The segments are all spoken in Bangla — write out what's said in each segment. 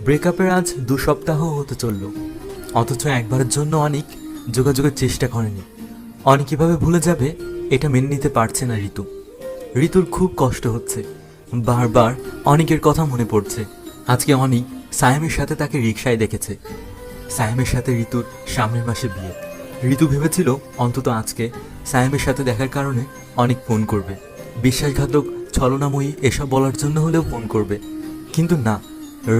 ব্রেকআপের আজ 2 সপ্তাহ হতে চলল, অথচ একবারের জন্য অনেক যোগাযোগের চেষ্টা করেনি। অনেক কিভাবে ভুলে যাবে এটা মেনে নিতে পারছে না ঋতু। ঋতুর খুব কষ্ট হচ্ছে, বারবার অনেকের কথা মনে পড়ছে। আজকে অনেক সায়েমের সাথে তাকে রিকশায় দেখেছে। সায়েমের সাথে ঋতুর সামনের মাসে বিয়ে। ঋতু ভেবেছিল অন্তত আজকে সায়েমের সাথে দেখার কারণে অনেক ফোন করবে, বিশ্বাসঘাতক ছলনাময়ী এসব বলার জন্য হলেও ফোন করবে, কিন্তু না,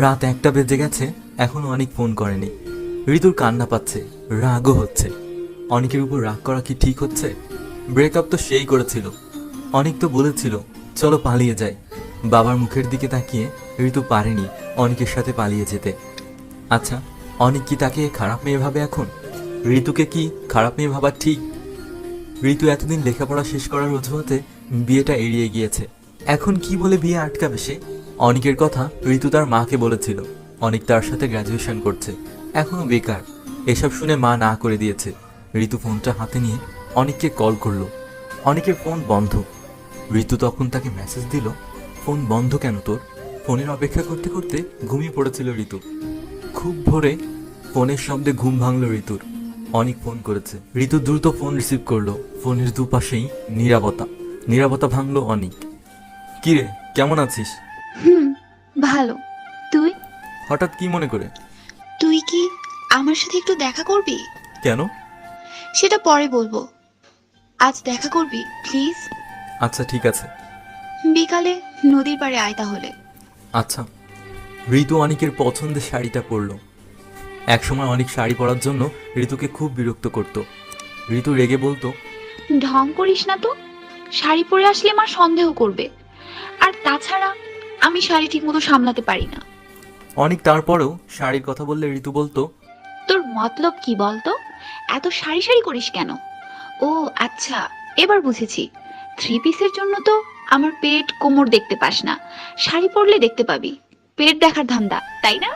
রাত 1টা বেজে গেছে, এখনো অনেক ফোন করেনি। ঋতুর কান্না পাচ্ছে, রাগও হচ্ছে। অনেকের উপর রাগ করা কি ঠিক হচ্ছে? ব্রেকআপ তো সেই করেছিল, অনেক তো বলেছিল চলো পালিয়ে যাই। বাবার মুখের দিকে তাকিয়ে ঋতু পারেনি অনেকের সাথে পালিয়ে যেতে। আচ্ছা, অনেক কি তাকে খারাপ মেয়ে ভাবে এখন? ঋতুকে কি খারাপ মেয়ে ভাবা ঠিক? ঋতু এতদিন লেখাপড়া শেষ করার অজুহাতে বিয়েটা এড়িয়ে গিয়েছে, এখন কি বলে বিয়ে আটকাবে সে? অনেকের কথা ঋতু তার মাকে বলেছিল, অনেক তার সাথে গ্র্যাজুয়েশন করছে, এখনো বেকার। এসব শুনে মা না করে দিয়েছে। ঋতু ফোনটা হাতে নিয়ে অনেককে কল করলো, অনেকের ফোন বন্ধ। ঋতু তখন তাকে মেসেজ দিল, ফোন বন্ধ কেন তোর? ফোনের অপেক্ষা করতে করতে ঘুমিয়ে পড়েছিল ঋতু। খুব ভোরে ফোনের শব্দে ঘুম ভাঙলো ঋতুর। অনেক ফোন করেছে, ঋতু দ্রুত ফোন রিসিভ করলো। ফোনের দুপাশেই নীরবতা। নীরবতা ভাঙলো অনেক। কিরে, কেমন আছিস? হুম, ভালো। তুই? হঠাৎ কি মনে করে? তুই কি আমার সাথে একটু দেখা করবি? কেন? সেটা পরে বলবো, আজ দেখা করবি প্লিজ। আচ্ছা ঠিক আছে। বিকালে নদীর পাড়ে আয় তাহলে। আচ্ছা। ঋতু অনেকের পছন্দের শাড়িটা পরলো। একসময় অনেক শাড়ি পরার জন্য ঋতুকে খুব বিরক্ত করত। ঋতু রেগে বলতো, ঢং করিস না তো, শাড়ি পরে আসলে মা সন্দেহ করবে। আর তাছাড়া আমি শাড়ি ঠিক মতো সামলাতে পারি না। অনেক তারপরেও শাড়ির কথা বললে ঋতু বলতো, তোর মতলব কি বলতো? এত সারি সারি করিস কেন? ও আচ্ছা, এবার বুঝেছি। 3 পিসের জন্য তো আমার পেট কোমর দেখতে পাস না, শাড়ি পরলে দেখতে পাবি। পেট দেখার ধান্দা, তাই না?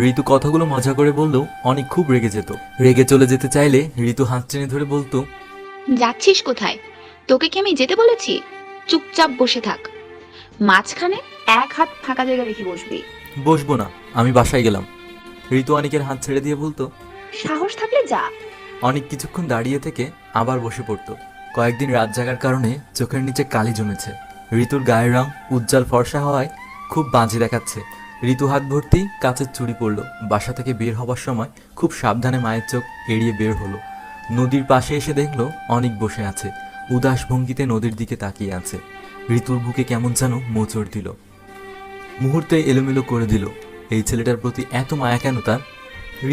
ঋতু কথাগুলো মজা করে বললেও অনেক খুব রেগে যেত। রেগে চলে যেতে চাইলে ঋতু হাত টেনে ধরে বলতো, যাচ্ছিস কোথায়? তোকে কি আমি যেতে বলেছি? চুপচাপ বসে থাক, মাঝখানে এক হাত ফাঁকা জায়গা রেখে বসবি। বসবো না, আমি বাসায় গেলাম। ঋতু অনেকের হাত ছেড়ে দিয়ে বলতো। সাহস থাকলে যা। অনেক কিছুক্ষণ দাঁড়িয়ে থেকে আবার বসে পড়তো। কয়েকদিন রাত জাগার কারণে চোখের নিচে কালি জমেছে। ঋতুর গায়ের রং উজ্জ্বল ফর্সা হওয়ায় খুব বাজে দেখাচ্ছে। ঋতু হাত ভর্তি কাচের চুড়ি পরলো। বাসা থেকে বের হবার সময় খুব সাবধানে মায়ের চোখ এড়িয়ে বের হলো। নদীর পাশে এসে দেখলো অনেক বসে আছে, উদাস ভঙ্গিতে নদীর দিকে তাকিয়ে আছে। ঋতুর বুকে কেমন যেন মোচড় দিল, মুহূর্তে এলোমেলো করে দিল। এই ছেলেটার প্রতি এত মায়া কেন তার?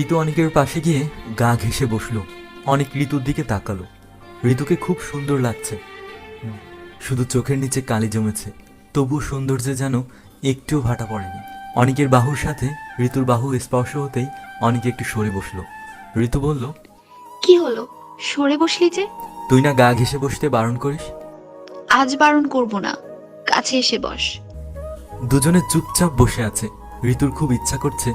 ঋতু অনেকের পাশে গিয়ে গা ঘেঁষে বসলো। অনেক ঋতুর দিকে তাকালো। ঋতুকে খুব সুন্দর লাগছে, শুধু চোখের নিচে কালি জমেছে, তবু সৌন্দর্যে যেন একটুও ভাটা পড়েনি। অনেকের বাহুর সাথে ঋতুর বাহু স্পর্শ হতেই অনেকে একটু সরে বসলো। ঋতু বলল, কি হলো, সরে বসলি যে? তুই না গা ঘেঁষে বসতে বারণ করিস? আজ বারণ করব না, কাছে এসে বস। দুজনে চুপচাপ বসে আছে। ঋতুর খুব ইচ্ছা করছে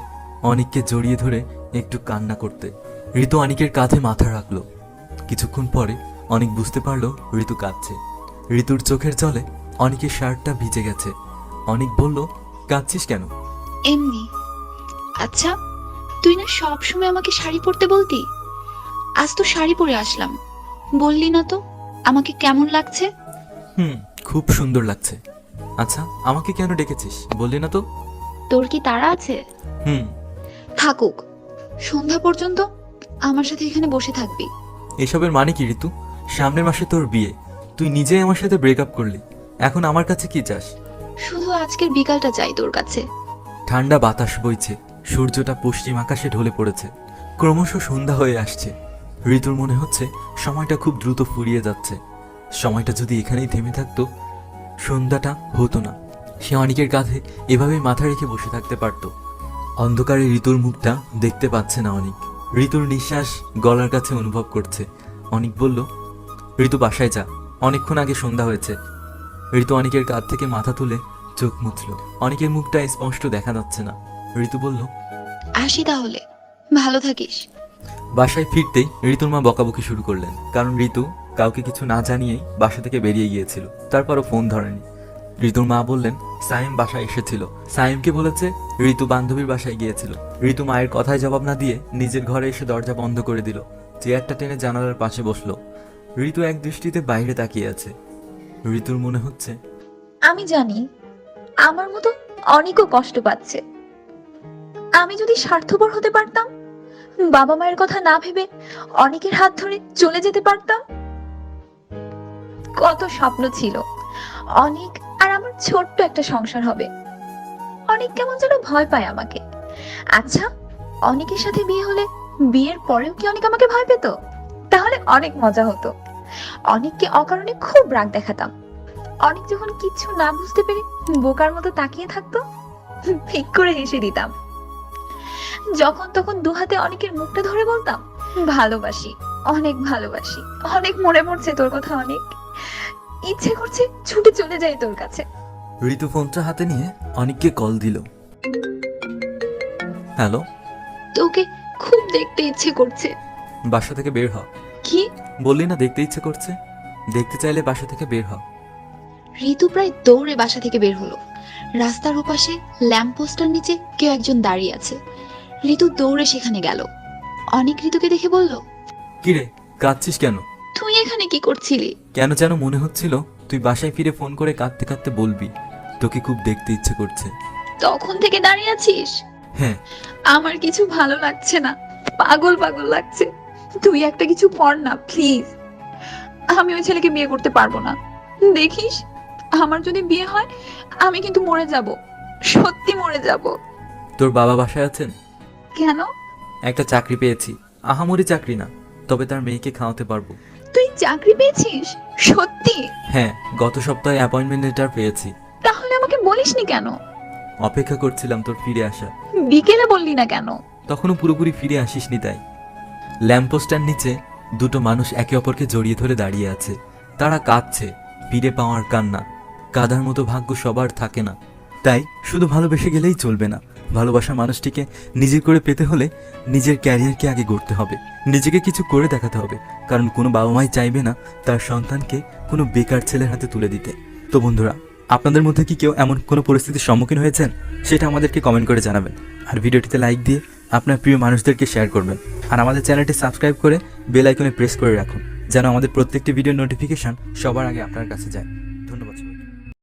অনেককে জড়িয়ে ধরে একটু কান্না করতে। ঋতু অনেকের কাঁধে মাথা রাখলো। কিছুক্ষণ পরে অনেক বুঝতে পারলো ঋতু কাঁদছে। ঋতুর চোখের জলে অনেকের শার্টটা ভিজে গেছে। অনেক বলল, কাঁদছিস কেন? এমনি। আচ্ছা, তুই না সব সময় আমাকে শাড়ি পরতে বলতি, আজ তো শাড়ি পরে আসলাম, বললি না তো আমাকে কেমন লাগছে? খুব সুন্দর লাগছে। আচ্ছা, আমাকে কেন ডেকেছিস বললি না তো? তোর কি তাড়া আছে? হুম। থাকুক, সন্ধ্যা পর্যন্ত আমার সাথে এখানে বসে থাকবি। এসবের মানে কি ঋতু? সামনের মাসে তোর বিয়ে, তুই নিজেই আমার সাথে ব্রেকআপ করলি, এখন আমার কাছে কি চাস? শুধু আজকের বিকালটা চাই তোর কাছে। ঠান্ডা বাতাস বইছে, সূর্যটা পশ্চিম আকাশে ঢলে পড়েছে, ক্রমশ সন্ধ্যা হয়ে আসছে। ঋতুর মনে হচ্ছে সময়টা খুব দ্রুত ফুরিয়ে যাচ্ছে। সময়টা যদি এখানেই থেমে থাকতো, সন্ধ্যাটা হতো না। সে অনেকের কাঁধে এভাবে মাথা রেখে বসে থাকতে পারত। অন্ধকারে ঋতুর মুখটা দেখতে পাচ্ছে না অনেক। ঋতুর নিঃশ্বাস গলার কাছে অনুভব করছে। অনেক বলল, ঋতু বাসায় যা, অনেকক্ষণ আগে সন্ধ্যা হয়েছে। ঋতু অনেকের কাঁধ থেকে মাথা তুলে চোখ মুছল। অনেকের মুখটা স্পষ্ট দেখা যাচ্ছে না। ঋতু বলল, আসি তাহলে, ভালো থাকিস। বাসায় ফিরতেই ঋতুর মা বকাবকি শুরু করলেন, কারণ ঋতু কাউকে কিছু না জানিয়েই বাসা থেকে বেরিয়ে গিয়েছিল। তারপরও ফোন ধরেনি। ঋতুর মা বললেন সাইম বাসায় এসেছিল। সাইমকে বলেছে ঋতু বান্ধবীর বাসায় গিয়েছিল। ঋতু মায়ের কথায় জবাব না দিয়ে নিজের ঘরে এসে দরজা বন্ধ করে দিল। চেয়ারটা টেনে জানালার পাশে বসলো। ঋতু এক দৃষ্টিতে বাইরে তাকিয়ে আছে। ঋতুর মনে হচ্ছে আমি জানি আমার মতো অনেকও কষ্ট পাচ্ছে। আমি যদি স্বার্থপর হতে পারতাম, বাবা মায়ের কথা না ভেবে অনেকের হাত ধরে চলে যেতে পারতাম। কত স্বপ্ন ছিল, অনেক আর আমার ছোট্ট একটা সংসার হবে। অনেক কেমন যেন ভয় পায় আমাকে। আচ্ছা, অনেকের সাথে বিয়ে হলে বিয়ের পরেও কি অনেক আমাকে ভয় পেত? তাহলে অনেক মজা হতো। অনেককে অকারণে খুব রাগ দেখাতাম। অনেক যখন কিচ্ছু না বুঝতে পেরে বোকার মতো তাকিয়ে থাকতো, ঠিক করে হেসে দিতাম। যখন তখন দুহাতে অনেকের মুখটা ধরে বলতাম ভালোবাসি, অনেক ভালোবাসি, অনেক মনে পড়ছে তোর কথা, অনেক ইচ্ছে করছে ছুটে চলে যাই তোর কাছে। ঋতু ফোনটা হাতে নিয়ে অনেককে কল দিল। হ্যালো, তোকে খুব দেখতে ইচ্ছে করছে। বাসা থেকে বের হ। কি? বললি না দেখতে ইচ্ছে করছে? দেখতে চাইলে বাসা থেকে বের হ। ঋতু প্রায় দৌড়ে বাসা থেকে বের হলো। রাস্তার ওপাশে ল্যাম্পপোস্টের নিচে কেউ একজন দাঁড়িয়ে আছে। ঋতু দৌড়ে সেখানে গেল। অনেক ঋতুকে দেখে বলল, কিরে, কাঁদছিস কেন? তুই এখানে কি করছিলি? কেন যেন মনে হচ্ছিল তুই বাসায় ফিরে ফোন করে কাঁদতে কাঁদতে বলবি তোকে খুব দেখতে ইচ্ছে করছে। তখন থেকে দাঁড়িয়ে আছিস? হ্যাঁ। আমার কিছু ভালো লাগছে না, পাগল পাগল লাগছে। তুই একটা কিছু কর না প্লিজ। আমি ওই ছেলেকে বিয়ে করতে পারবো না। দেখিস, আমার যদি বিয়ে হয় আমি কিন্তু মরে যাব, সত্যি মরে যাব। তোর বাবা বাসায় আছেন? কেন? একটা চাকরি পেয়েছি, আহামরি চাকরি না, তবে তার মেয়েকে খাওয়াতে পারবো। তুই চাকরি পেয়েছিস? সত্যি? হ্যাঁ, গত সপ্তাহে অ্যাপয়েন্টমেন্ট লেটার পেয়েছি। তাহলে আমাকে বলিসনি কেন? অপেক্ষা করছিলাম তোর ফিরে আসা। বিকেলে বললি না কেন? তখনও পুরোপুরি ফিরে আসিসনি তাই। ল্যাম্পপোস্টের নিচে দুটো মানুষ একে অপরকে জড়িয়ে ধরে দাঁড়িয়ে আছে। তারা কাঁদছে, ফিরে পাওয়ার কান্না। কাঁদার মতো ভাগ্য সবার থাকে না, তাই শুধু ভালোবেসে গেলেই চলবে না। ভালোবাসার মানুষটিকে নিজের করে পেতে হলে নিজের ক্যারিয়ারকে আগে গড়তে হবে, নিজেকে কিছু করে দেখাতে হবে। কারণ কোনো বাবা মাই চাইবে না তার সন্তানকে কোনো বেকার ছেলের হাতে তুলে দিতে। তো বন্ধুরা, আপনাদের মধ্যে কি কেউ এমন কোনো পরিস্থিতির সম্মুখীন হয়েছেন? সেটা আমাদেরকে কমেন্ট করে জানাবেন। আর ভিডিওটিতে লাইক দিয়ে আপনার প্রিয় মানুষদেরকে শেয়ার করবেন। আর আমাদের চ্যানেলটি সাবস্ক্রাইব করে বেল আইকনে প্রেস করে রাখুন, যেন আমাদের প্রত্যেকটি ভিডিওর নোটিফিকেশন সবার আগে আপনার কাছে যায়।